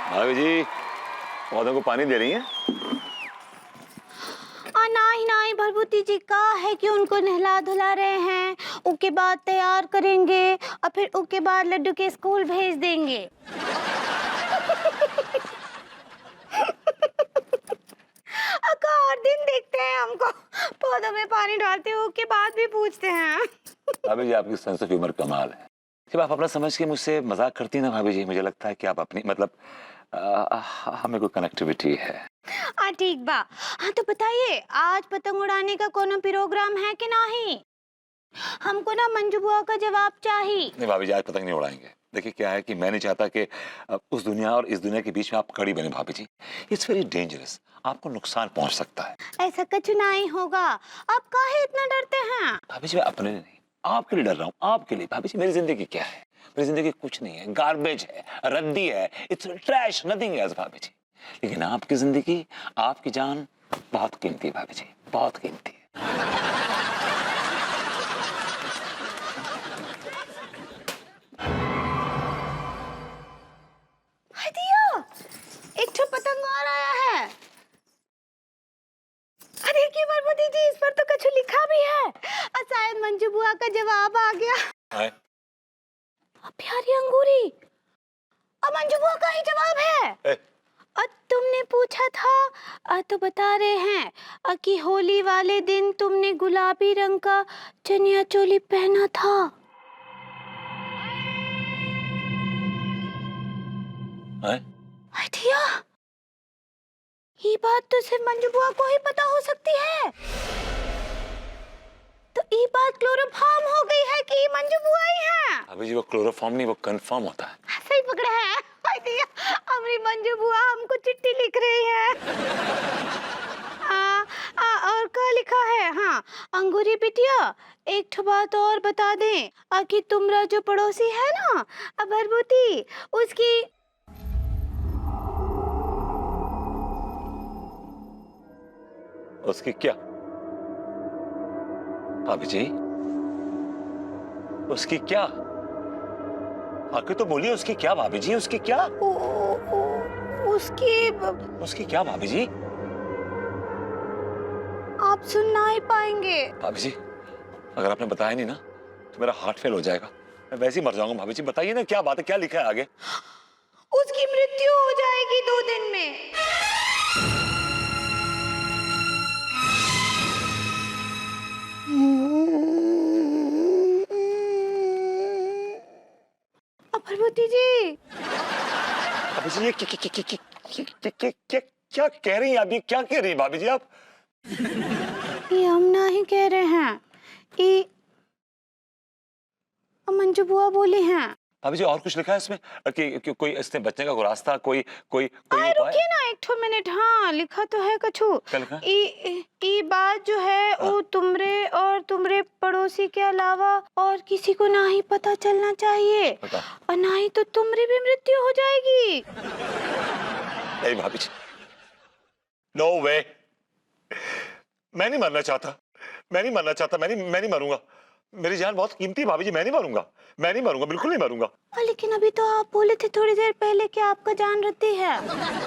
भाभी जी पौधों को पानी दे रही हैं? नहीं नहीं भरभूति जी, कहा है कि उनको नहला धुला रहे हैं, उसके बाद तैयार करेंगे और फिर उसके बाद लड्डू के स्कूल भेज देंगे। और दिन देखते हैं हमको पौधों में पानी डालते हो के बाद भी पूछते हैं। भाभी जी आपकी सेंस ऑफ ह्यूमर कमाल है। जब आप अपना समझ के मुझसे मजाक करती ना भाभी जी, मुझे लगता है कि आप अपनी मतलब हमें कोई कनेक्टिविटी है। हाँ ठीक बा। हाँ तो बताइए, आज पतंग उड़ाने का कोनो प्रोग्राम है कि नहीं? हमको ना मंजू बुआ का जवाब चाहिए। नहीं भाभी जी आज पतंग नहीं उड़ाएंगे। देखिए क्या है कि मैं नहीं चाहता कि उस दुनिया और इस दुनिया के बीच में आप कड़ी बने भाभी जी। इट्स वेरी डेंजरस, आपको नुकसान पहुंच सकता है। ऐसा कुछ नहीं होगा, आप काहे इतना डरते हैं? भाभी जी मैं अपने लिए नहीं, आपके लिए डर रहा हूँ, आपके लिए। भाभी जी मेरी जिंदगी क्या है? मेरी जिंदगी कुछ नहीं है, गार्बेज है, रद्दी है, इट्स ट्रैश, नथिंग एल्स भाभी जी। लेकिन आपकी जिंदगी, आपकी जान बहुत कीमती है भाभी जी, बहुत कीमती है। एक ठो पतंग और आया है। अरे की भरभूति जी, इस पर तो कुछ लिखा भी है और शायद मंजू बुआ का जवाब आ गया। प्यारी अंगूरी, अब मंजू बुआ का ही जवाब है। और तुमने पूछा था तो बता रहे हैं कि होली वाले दिन तुमने गुलाबी रंग का चनिया चोली पहना था। दिया, ये बात तो सिर्फ मंजू बुआ को ही पता हो सकती है। तो ये बात क्लोरोफॉर्म हो गई है कि मंजू बुआ ही है। अभी जी वो क्लोरोफॉर्म नहीं, वो कंफर्म होता है। सही पकड़ा है। दिया, हमारी मंजू बुआ हमको चिट्ठी लिख रही है। और क्या लिखा है? हाँ, अंगूरी बिटिया एक ठो बात और बता दें कि तुम्हारा जो पड़ोसी है ना भरभूति, उसकी क्या भाभी जी? उसकी क्या? आके तो बोलिए, उसकी क्या भाभी जी? उसकी क्या? उसकी क्या भाभी जी? आप सुन नहीं पाएंगे। भाभी जी अगर आपने बताया नहीं ना तो मेरा हार्ट फेल हो जाएगा, मैं वैसे ही मर जाऊंगा। भाभी जी बताइए ना क्या बात है, क्या लिखा है आगे? उसकी मृत्यु हो जाएगी 2 दिन में। भरभूति जी, भाभी जी ये क्या कह रही हैं आप? ये क्या कह रही हैं भाभी जी आप? ये हम नहीं कह रहे हैं, ये मंजू बुआ बोली हैं। भाभी जी और कुछ लिखा है इसमें कि कोई इसने बचने का कोई रास्ता, कोई उपाय? रुकिए ना एक ठो मिनट। हाँ लिखा तो है कछु। क्या लिखा? ये बात जो है वो तुमरे और तुमरे पड़ोसी के अलावा और किसी को ना ही पता चलना चाहिए, और ना ही तो तुम्हारी भी मृत्यु हो जाएगी। नहीं भाभी जी, नो वे, मैं नहीं मरना चाहता, मैं नहीं मरूंगा। मेरी जान बहुत कीमती है भाभी जी, मैं नहीं मरूंगा, बिल्कुल नहीं मरूंगा। लेकिन अभी तो आप बोले थे थोड़ी देर पहले कि आपका जान रद्दी है।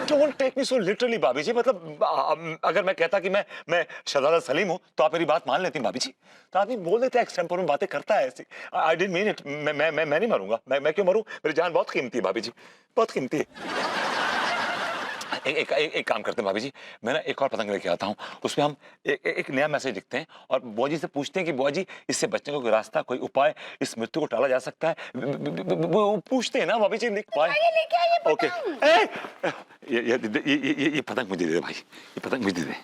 Don't take me so literally भाभी जी। मतलब अगर मैं कहता कि मैं शहजादा सलीम हूँ तो आप मेरी बात मान लेती भाभी जी। तो आदमी बोल देते एक्सटेम्पोर में बातें करता है ऐसी। I didn't mean it। मैं नहीं मरूंगा। मैं क्यों मरूं? मेरी जान बहुत कीमती है भाभी जी, बहुत कीमती है। एक काम करते हैं भाभी जी, मैं ना एक और पतंग लेके आता हूँ, उसमें हम एक नया मैसेज लिखते हैं और बुआ जी से पूछते हैं कि बुआ जी इससे बचने का कोई रास्ता, कोई उपाय, इस मृत्यु को टाला जा सकता है? वो पूछते हैं ना भाभी जी, लिख पाए। ओके ये पतंग मुझे दे दे भाई, ये पतंग मुझे दे दे।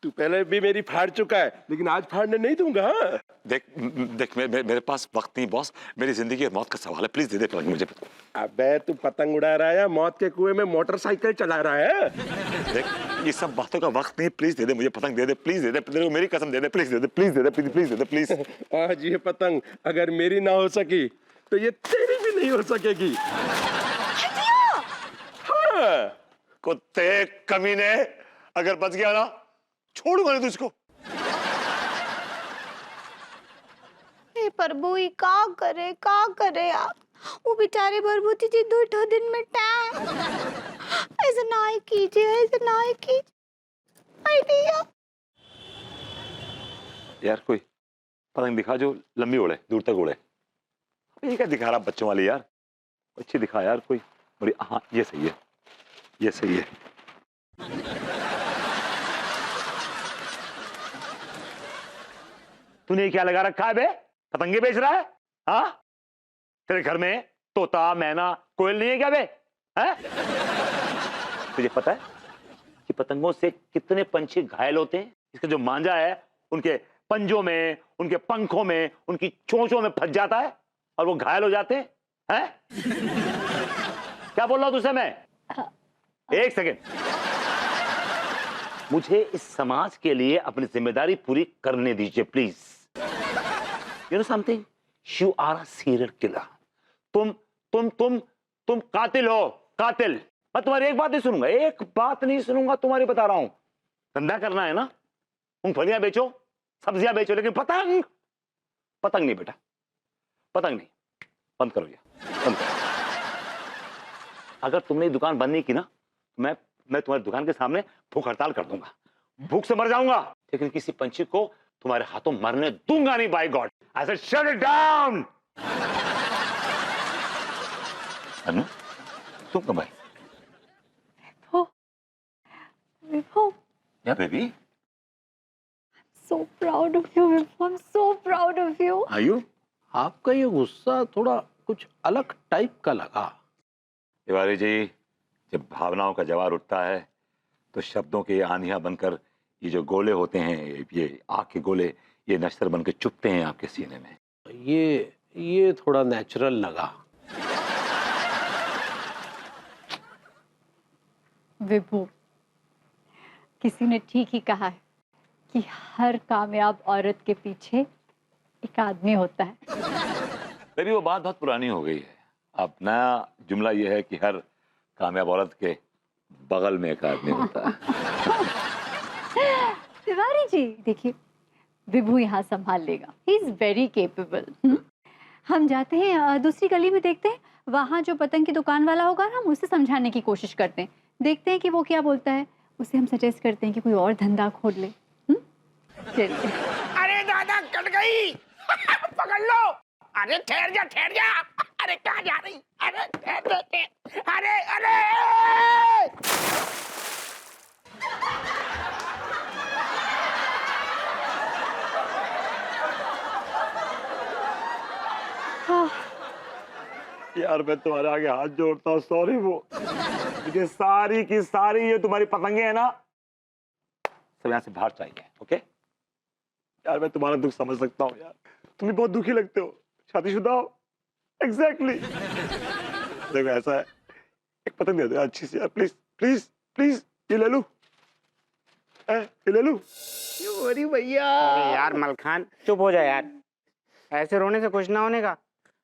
तू पहले भी मेरी फाड़ चुका है लेकिन आज फाड़ने नहीं दूंगा। हाँ? देख मेरे पास वक्त नहीं बॉस, मेरी जिंदगी और मौत का सवाल है, प्लीज दे दे पतंग मुझे। अबे तू पतंग उड़ा रहा है या मौत के कुएं में मोटरसाइकिल चला रहा है? देख ये सब बातों का वक्त नहीं, प्लीज दे दे मुझे पतंग, दे दे प्लीज, दे दे, मेरी कसम दे दे, प्लीज दे दे, प्लीज दे दे, प्लीज दे दे, प्लीज। आज ये पतंग अगर मेरी ना हो सकी तो ये तेरी भी नहीं हो सकेगी। हाँ। कुत्ते कमीने, अगर बच गया ना छोड़ूंगा नहीं तुझको। प्रभु का करे आप। वो बेचारे बरबूती जी 2 दिन में टाइम ऐसे ना ही कीजिए, ऐसे ना ही कीजिए आइडिया। यार कोई पतंग दिखा जो लंबी उड़े, दूर तक उड़े। ये क्या दिखा रहा बच्चों वाली यार, अच्छी दिखा यार कोई बड़ी। हाँ ये सही है, ये सही है। तूने क्या लगा रखा है बे, पतंगे बेच रहा है? हाँ तेरे घर में तोता मैना कोयल नहीं है क्या बे? हैं? तुझे पता है कि पतंगों से कितने पंछी घायल होते हैं? इसका जो मांझा है उनके पंजों में, उनके पंखों में, उनकी चोंचों में फंस जाता है और वो घायल हो जाते हैं। हैं? क्या बोल रहा हूं तुझसे मैं? एक सेकेंड, मुझे इस समाज के लिए अपनी जिम्मेदारी पूरी करने दीजिए please. You know something, you are a serial killer. तुम कातिल हो, कातिल। मैं तुम्हारी एक बात नहीं सुनूंगा, एक बात नहीं सुनूंगा तुम्हारी, बता रहा हूं। धंधा करना है ना, मूंगफलियां बेचो, सब्जियां बेचो, लेकिन पतंग पतंग नहीं बेटा, पतंग नहीं। बंद करो ये, बंद करो। अगर तुमने ये दुकान बंद नहीं की ना, मैं तुम्हारी दुकान के सामने भूख हड़ताल कर दूंगा, भूख से मर जाऊंगा, लेकिन किसी पंछी को तुम्हारे हाथों मरने दूंगा नहीं। By god, I said shut it down. Anu तुम कब आई? Vibho, yeah baby, so proud of you, Vivo. I'm so proud of you. Are you? आपका ये गुस्सा थोड़ा कुछ अलग टाइप का लगा। तिवारी जी, जब भावनाओं का जवार उठता है तो शब्दों के आंधियां बनकर ये जो गोले होते हैं, ये आग के गोले, ये नश्तर बनकर चुभते हैं आपके सीने में। ये थोड़ा नेचुरल लगा। विभू, किसी ने ठीक ही कहा है कि हर कामयाब औरत के पीछे एक आदमी होता है। बेबी वो बात बहुत पुरानी हो गई है। अब नया जुमला ये है कि हर कामयाब औरत के बगल में एक आदमी होता है। तिवारी जी देखिए, विभू यहाँ संभाल लेगा, ही इज वेरी केपेबल। हम जाते हैं दूसरी गली में, देखते हैं वहाँ जो पतंग की दुकान वाला होगा ना, हम उसे समझाने की कोशिश करते हैं, देखते हैं कि वो क्या बोलता है। उसे हम सजेस्ट करते हैं कि कोई और धंधा खोल ले। चलिए। अरे दादा कट गई। पकड़ लो। अरे ठहर जा। अरे कहाँ जा रही? अरे ठहर। अरे यार मैं तुम्हारे आगे हाथ जोड़ता हूँ, सॉरी। वो मुझे सारी की सारी ये तुम्हारी पतंगे है ना, सब यहाँ से बाहर चाहिए। ओके यार, मैं तुम्हारा दुख समझ सकता हूँ यार, तुम भी बहुत दुखी लगते हो, शादीशुदा हो। एग्जैक्टली। देखो ऐसा है, एक पतंग दे दो अच्छी सी यार, प्लीज प्लीज प्लीज। ये ले लूं? ये ले लूं? अरे भैया। अरे यार मलखान चुप हो जा यार, ऐसे रोने से कुछ ना होने का।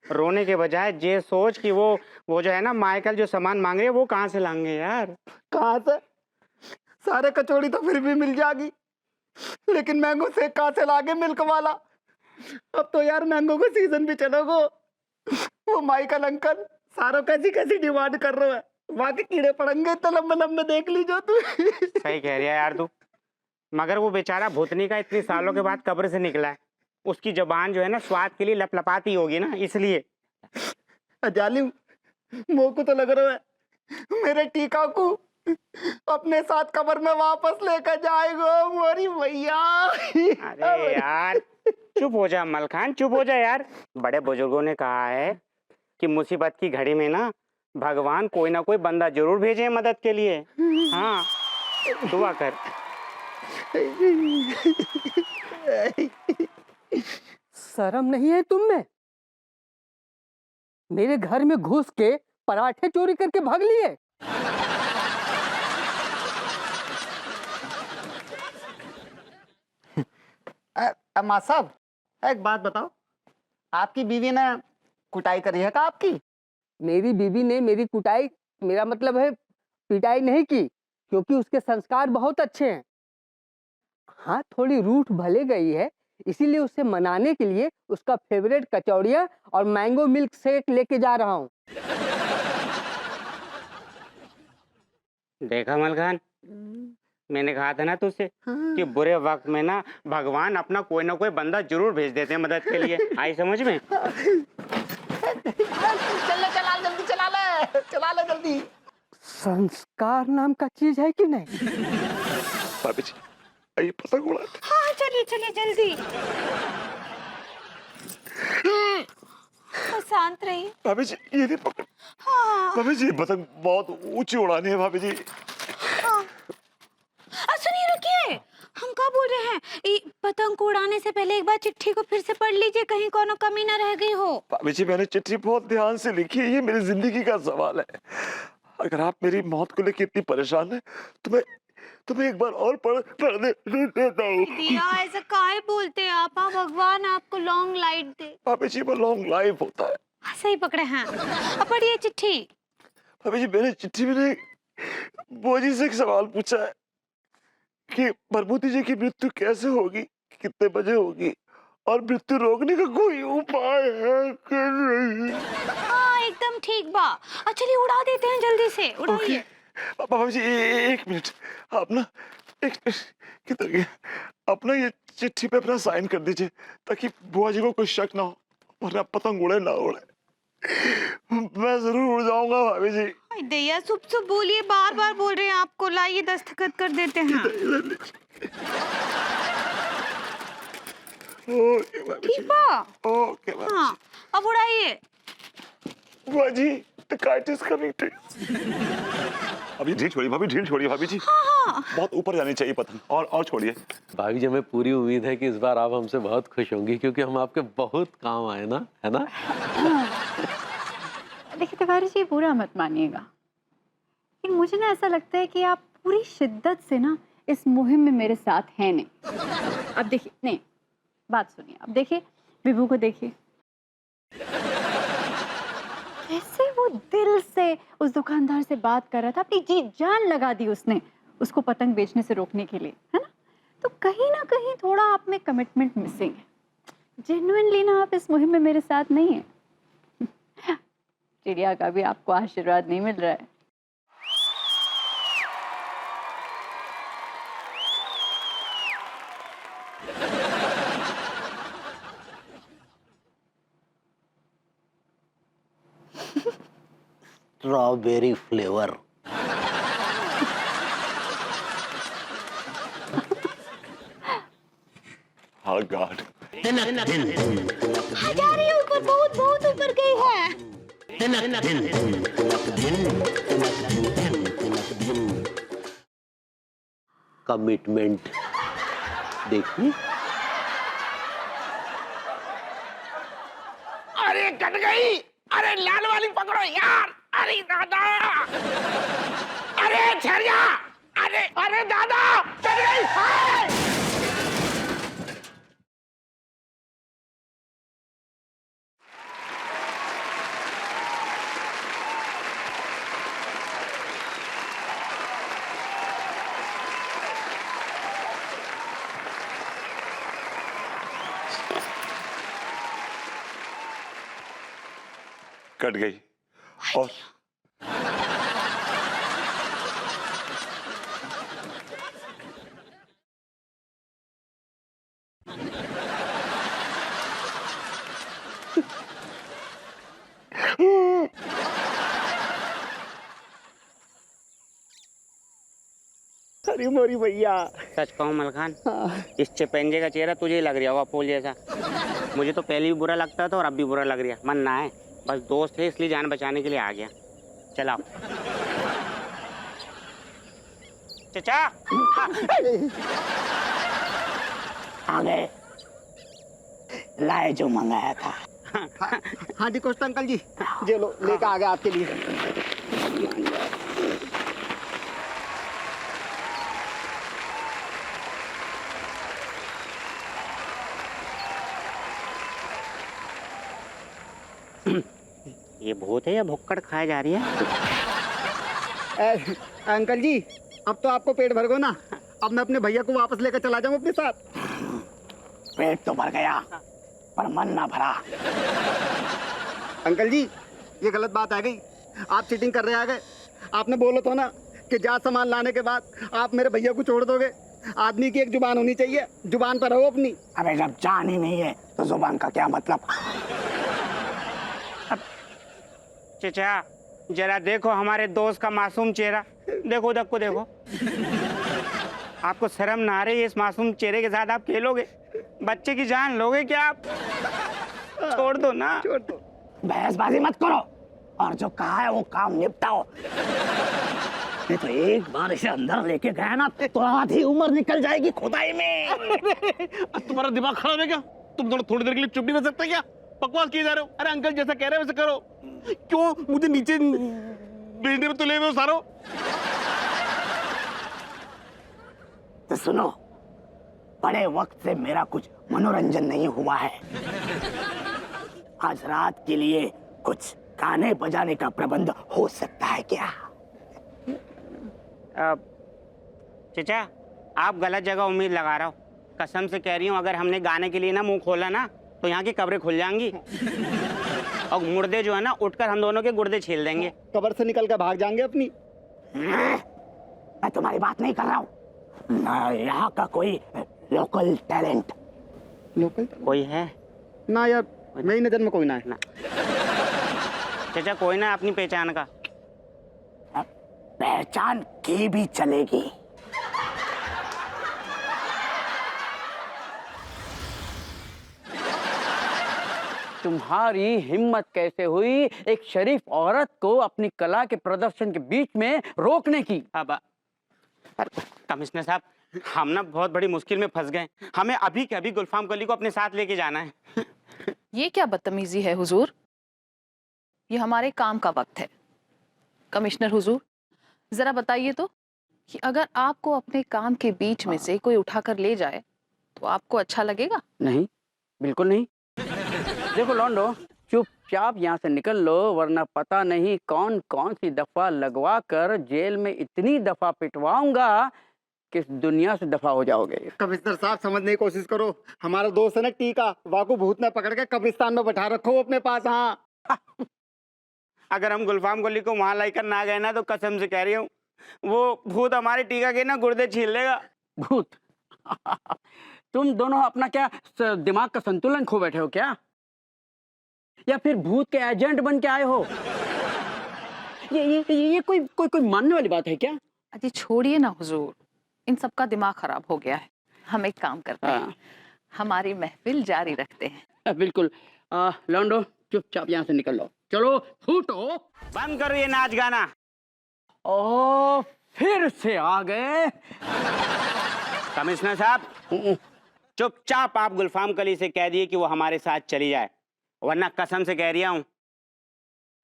रोने के बजाय ये सोच कि वो जो है ना माइकल जो सामान मांग रहे हैं वो कहाँ से लाएंगे यार? कहाँ से? सारे कचौड़ी तो फिर भी मिल जाएगी, लेकिन मैंगो से कहाँ से लागे मिल्क वाला? अब तो यार मैंगो का सीजन भी चलोगो। वो माइकल अंकल सारों कैसी डिमांड कर रहे हैं, वहाँ के कीड़े पड़ेंगे इतने लंबे लंबे, देख लीजिए तू। सही कह रही है यार तू, मगर वो बेचारा भूतनी का इतनी सालों के बाद कब्र से निकला है, उसकी जबान जो है ना स्वाद के लिए लपलपाती होगी ना, इसलिए। जालिम, मोह को तो लग रहा है मेरे टीका को अपने साथ कब्र में वापस लेकर जाएगा मोरी भैया। अरे यार चुप हो जा मलखान, चुप हो जा यार। बड़े बुजुर्गों ने कहा है कि मुसीबत की घड़ी में ना भगवान कोई ना कोई बंदा जरूर भेजे मदद के लिए। हाँ दुआ कर। शर्म नहीं है तुम में? मेरे घर में घुस के पराठे चोरी करके भाग लिए। अम्मा साहब एक बात बताओ, आपकी बीवी ने कुटाई करी है क्या आपकी? मेरी बीवी ने मेरी कुटाई, मेरा मतलब है पिटाई नहीं की, क्योंकि उसके संस्कार बहुत अच्छे हैं। हाँ थोड़ी रूठ भले गई है, इसीलिए उसे मनाने के लिए उसका फेवरेट कचौड़िया और मैंगो मिल्क शेक लेके जा रहा हूँ। देखा मलखान, मैंने कहा था ना तुझसे कि बुरे वक्त में ना भगवान अपना कोई ना कोई बंदा जरूर भेज देते हैं मदद के लिए। आई समझ में? चला ले जल्दी। संस्कार नाम का चीज है कि नहीं? भाभी जी आइए पतंग उड़ाते। हाँ चलिए चलिए जल्दी। शांत रहिए। भाभी जी ये नहीं पकड़। हाँ भाभी जी पतंग बहुत ऊंची उड़ानी है भाभी जी। सुनिए रुकिए, हम क्या बोल रहे हैं, पतंग को उड़ाने से पहले एक बार चिट्ठी को फिर से पढ़ लीजिए, कहीं कोनो कमी ना रह गई हो। भाभी जी मैंने चिट्ठी बहुत ध्यान से लिखी है, ये मेरी जिंदगी का सवाल है। अगर आप मेरी मौत को लेकर इतनी परेशान है तो मैं एक बार और पढ़ देता हूँ। दिया ऐसा काहे बोलते हैं आप? हाँ, भगवान आपको लॉन्ग लाइफ दे। भाभी जी वो लॉन्ग लाइफ होता है। हाँ, सही पकड़े हैं। अब पढ़िए चिट्ठी। भाभी जी मैंने चिट्ठी में बुआ से एक सवाल पूछा है कि प्रभुति जी की मृत्यु कैसे होगी, कितने बजे होगी और मृत्यु रोकने का कोई उपाय है कि नहीं? हाँ एकदम ठीक बा। चलिए उड़ा देते हैं जल्दी से, उड़ाइए। भाभी जी एक मिनट, आप ना किधर गए? अपना ये चिट्ठी पे अपना साइन कर दीजिए ताकि बुआ जी को कोई शक ना हो, वरना पतंग उड़े ना उड़े। मैं जरूर उड़ जाऊंगा भाभी जी। दैया सुप सुप बोलिए, बार बार बोल रहे हैं आपको। लाइए दस्तखत कर देते हैं। ओके भाभी जी। ठीक बा। ओके भाभी जी। हाँ अब उड़ाइए। बुआ जी the kite is coming to you। अभी ढील छोड़िए भाभी, ढील छोड़िए भाभी जी। हाँ। बहुत ऊपर जानी चाहिए पतंग, और छोड़िए। भाभी जी हमें पूरी उम्मीद है कि इस बार आप हमसे बहुत खुश होंगी क्योंकि हम आपके बहुत काम आए ना, है ना? देखिए तिवारी जी, बुरा मत मानिएगा, लेकिन मुझे ना ऐसा लगता है कि आप पूरी शिद्दत से ना इस मुहिम में मेरे साथ हैं नहीं। अब देखिए, नहीं बात सुनिए, अब देखिए विभू को देखिए, कैसे वो दिल से उस दुकानदार से बात कर रहा था, अपनी जी जान लगा दी उसने उसको पतंग बेचने से रोकने के लिए, है ना? तो कहीं ना कहीं थोड़ा आप में कमिटमेंट मिसिंग है। जेन्युइनली ना आप इस मुहिम में मेरे साथ नहीं है। चिड़िया का भी आपको आशीर्वाद नहीं मिल रहा है। Strawberry flavour. हाँ गॉड। जा रही है ऊपर, बहुत बहुत ऊपर गई है। कमिटमेंट देखिए। अरे कट गई। अरे लाल वाली पकड़ो यार। अरे दादा, अरे छरिया, अरे दादा कट गई। हाय! कट गई। और अरे मोरी भैया। सच कहूँ मलखान, इस चिपंजे का चेहरा तुझे ही लग रहा होगा फूल जैसा। मुझे तो पहले भी बुरा लगता था और अब भी बुरा लग रहा। मन ना है, बस दोस्त है इसलिए जान बचाने के लिए आ गया। चलाओ चचा। आ गए, लाए जो मंगाया था। हाँ जी कोष्टा अंकल जी, ये लो लेकर आ गया आपके लिए। ये भूत है या भुक्कड़ खाए जा रही है? अंकल जी अब तो आपको पेट भर गो ना, अब मैं अपने भैया को वापस लेकर चला जाऊं अपने साथ। पेट तो भर गया पर मन ना भरा। अंकल जी ये गलत बात आ गई, आप चीटिंग कर रहे आ गए। आपने बोला था ना कि जा सामान लाने के बाद आप मेरे भैया को छोड़ दोगे। आदमी की एक जुबान होनी चाहिए, जुबान पर रहो अपनी। अबे जब जान ही नहीं है तो जुबान का क्या मतलब। चचा जरा देखो हमारे दोस्त का मासूम चेहरा, देखो उधर को देखो। आपको शर्म ना आ रही है? इस मासूम चेहरे के साथ आप खेलोगे? बच्चे की जान लोगे क्या आप? छोड़ दो ना। छोड़ दो, बहसबाजी मत करो और जो कहा है वो काम निपटाओ। नहीं तो एक बार इसे अंदर लेके गए ना तो आधी उम्र निकल जाएगी खुदाई में। तुम्हारा दिमाग खराब है क्या? तुम दोनों थोड़ी देर के लिए चुप नहीं रह सकते क्या? बकवास किए जा रहे हो। अरे अंकल जैसा कह रहे हो वैसे करो। क्यों मुझे नीचे भेजने में तुले हुए हो सारो? तो सुनो, बड़े वक्त से मेरा कुछ मनोरंजन नहीं हुआ है। आज रात के लिए कुछ गाने बजाने का प्रबंध हो सकता है क्या? चचा आप गलत जगह उम्मीद लगा रहे हो। कसम से कह रही हूँ, अगर हमने गाने के लिए ना मुंह खोला ना तो यहाँ की कब्रें खुल जाएंगी और मुर्दे जो है ना उठकर हम दोनों के गुर्दे छील देंगे। कब्र से निकल कर भाग जाएंगे अपनी। मैं तुम्हारी बात नहीं कर रहा हूँ, मैं यहाँ का कोई लोकल टैलेंट। लोकल कोई है ना यार, मेरी नजर में कोई ना है। ना चचा कोई ना अपनी पहचान का। पहचान की भी चलेगी। तुम्हारी हिम्मत कैसे हुई एक शरीफ औरत को अपनी कला के प्रदर्शन के बीच में रोकने की? अब कमिश्नर साहब हम ना बहुत बड़ी मुश्किल में फंस गए। हमें अभी के अभी गुलफाम कली को अपने साथ लेके जाना है। ये क्या बदतमीजी है हुजूर? ये हमारे काम का वक्त है। कमिश्नर हुजूर जरा बताइए तो कि अगर आपको अपने काम के बीच में से कोई उठाकर ले जाए तो आपको अच्छा लगेगा? नहीं, बिल्कुल नहीं। देखो लॉन्डो, चुपचाप यहाँ से निकल लो, वरना पता नहीं कौन कौन सी दफा लगवा कर जेल में इतनी दफा पिटवाऊंगा कि इस दुनिया से दफा हो जाओगे। कमिश्नर साहब समझने की कोशिश करो। हमारा दोस्त है ना टीका, वाकू भूत ने पकड़ के कब्रिस्तान में बैठा रखो वो अपने पास। हाँ अगर हम गुलफाम गली को वहां लाकर ना गए ना तो कसम से कह रही हूँ वो भूत हमारे टीका के ना गुर्दे छील लेगा। भूत? तुम दोनों अपना क्या दिमाग का संतुलन खो बैठे हो क्या? या फिर भूत के एजेंट बन के आए हो? ये कोई मानने वाली बात है क्या? अजी छोड़िए ना हुजूर, इन सबका दिमाग खराब हो गया है। हम एक काम करते हैं, हमारी महफिल जारी रखते हैं। बिल्कुल। लॉन्डो चुपचाप यहाँ से निकल लो। चलो फूटो। बंद करो ये नाच गाना। ओ फिर से आ गए। कमिश्नर साहब चुपचाप आप गुलफाम कली से कह दिए कि वो हमारे साथ चली जाए, वरना कसम से कह रहा हूँ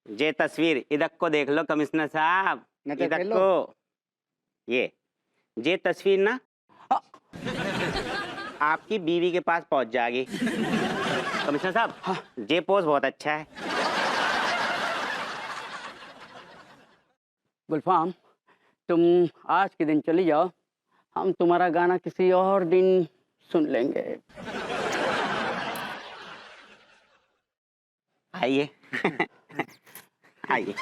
ये तस्वीर इधर को देख लो कमिश्नर साहब, इधर को। ये तस्वीर ना आपकी बीवी के पास पहुंच जाएगी। कमिश्नर साहब ये पोज बहुत अच्छा है। गुलफाम तुम आज के दिन चली जाओ, हम तुम्हारा गाना किसी और दिन सुन लेंगे। आइए आइए।